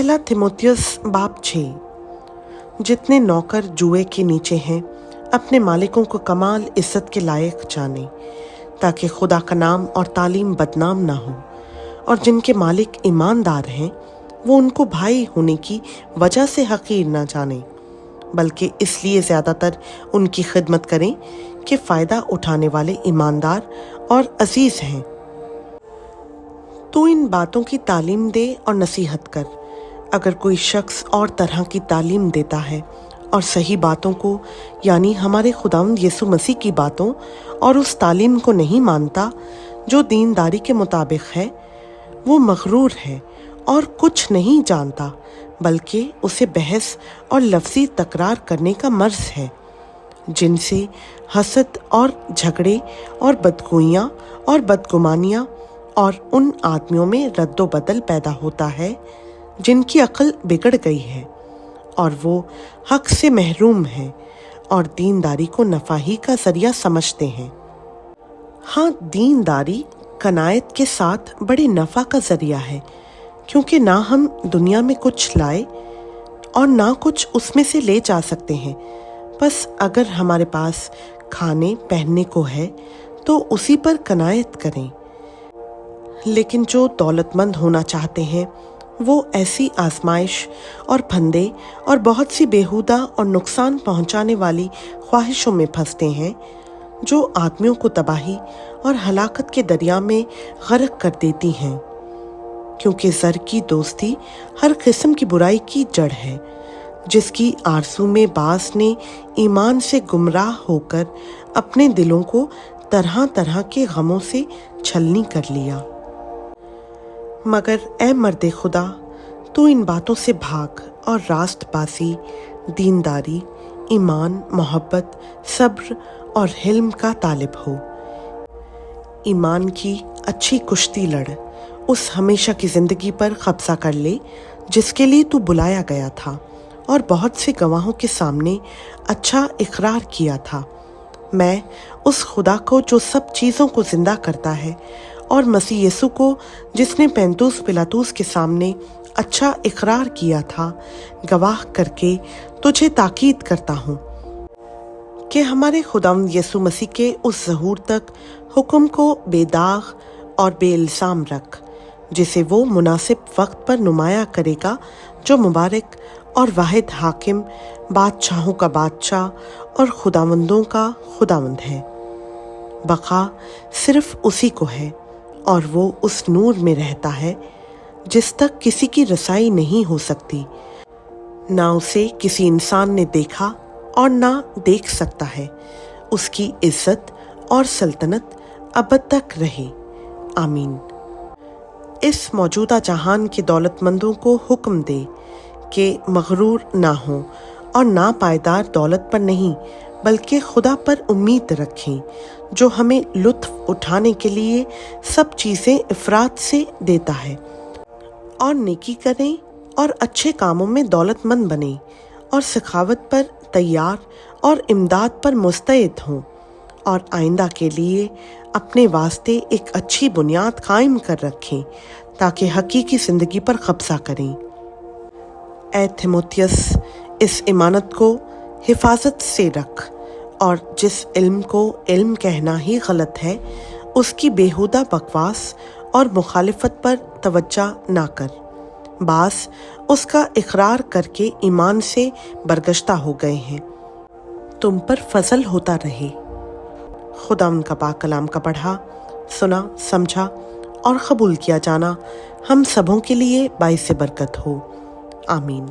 पहला थिमोथियस बाब 6। जितने नौकर जुए के नीचे हैं अपने मालिकों को कमाल इज्जत के लायक जाने, ताकि खुदा का नाम और तालीम बदनाम ना हो। और जिनके मालिक ईमानदार हैं वो उनको भाई होने की वजह से हकीर ना जाने, बल्कि इसलिए ज़्यादातर उनकी खिदमत करें कि फ़ायदा उठाने वाले ईमानदार और अजीज़ हैं। तो इन बातों की तालीम दे और नसीहत कर। अगर कोई शख्स और तरह की तालीम देता है और सही बातों को यानी हमारे खुदावंद यीशु मसीह की बातों और उस तालीम को नहीं मानता जो दीनदारी के मुताबिक है, वो मगरूर है और कुछ नहीं जानता, बल्कि उसे बहस और लफ्ज़ी तकरार करने का मर्ज़ है, जिनसे हसद और झगड़े और बदगोइयाँ और बदगुमानियाँ और उन आदमियों में रद्दो बदल पैदा होता है जिनकी अक्ल बिगड़ गई है और वो हक से महरूम हैं और दीनदारी को नफ़ा ही का ज़रिया समझते हैं। हाँ, दीनदारी कनायत के साथ बड़े नफ़ा का ज़रिया है, क्योंकि ना हम दुनिया में कुछ लाए और ना कुछ उसमें से ले जा सकते हैं। बस अगर हमारे पास खाने पहनने को है तो उसी पर कनायत करें। लेकिन जो दौलतमंद होना चाहते हैं वो ऐसी आजमाइश और फंदे और बहुत सी बेहुदा और नुकसान पहुंचाने वाली ख्वाहिशों में फंसते हैं, जो आदमियों को तबाही और हलाकत के दरिया में गर्क कर देती हैं। क्योंकि ज़र की दोस्ती हर किस्म की बुराई की जड़ है, जिसकी आरज़ू में बास ने ईमान से गुमराह होकर अपने दिलों को तरह तरह के गमों से छलनी कर लिया। मगर ए मर्द खुदा, तू इन बातों से भाग और रास्तबाज़ी, दीनदारी, ईमान, मोहब्बत, सब्र और हिल्म का तालिब हो। ईमान की अच्छी कुश्ती लड़, उस हमेशा की ज़िंदगी पर कब्ज़ा कर ले जिसके लिए तू बुलाया गया था और बहुत से गवाहों के सामने अच्छा इकरार किया था। मैं उस खुदा को जो सब चीज़ों को ज़िंदा करता है और मसीह यीशु को जिसने पैंतुस पिलातुस के सामने अच्छा इकरार किया था, गवाह करके तुझे ताकीद करता हूँ कि हमारे खुदावंद यीशु मसीह के उस ज़हूर तक हुक्म को बेदाग और बेइल्ज़ाम रख, जिसे वो मुनासिब वक्त पर नुमाया करेगा, जो मुबारक और वाहिद हाकिम, बादशाहों का बादशाह और खुदावंदों का खुदावंद है। बका सिर्फ उसी को है और वो उस नूर में रहता है जिस तक किसी की रसाई नहीं हो सकती। ना उसे किसी इंसान ने देखा और ना देख सकता है। उसकी इज्जत और सल्तनत अबद तक रहे। आमीन। इस मौजूदा जहान के दौलतमंदों को हुक्म दे कि मगरूर ना हो और ना पायदार दौलत पर नहीं, बल्कि खुदा पर उम्मीद रखें, जो हमें लुत्फ उठाने के लिए सब चीज़ें इफ़रात से देता है। और नेकी करें और अच्छे कामों में दौलतमंद बनें और सखावत पर तैयार और इमदाद पर मुस्तैद हों और आइंदा के लिए अपने वास्ते एक अच्छी बुनियाद कायम कर रखें, ताकि हकीकी ज़िंदगी पर कब्ज़ा करें। ए थिमोथियस, इस इमानत को हिफाजत से रख और जिस इल्म को इल्म कहना ही गलत है, उसकी बेहुदा बकवास और मुखालिफत पर तवज्जो ना कर। बास उसका इकरार करके ईमान से बरगश्ता हो गए हैं। तुम पर फजल होता रहे। खुदा उनका पाक कलाम का पढ़ा, सुना, समझा और कबूल किया जाना हम सबों के लिए बाइस बरकत हो। आमीन।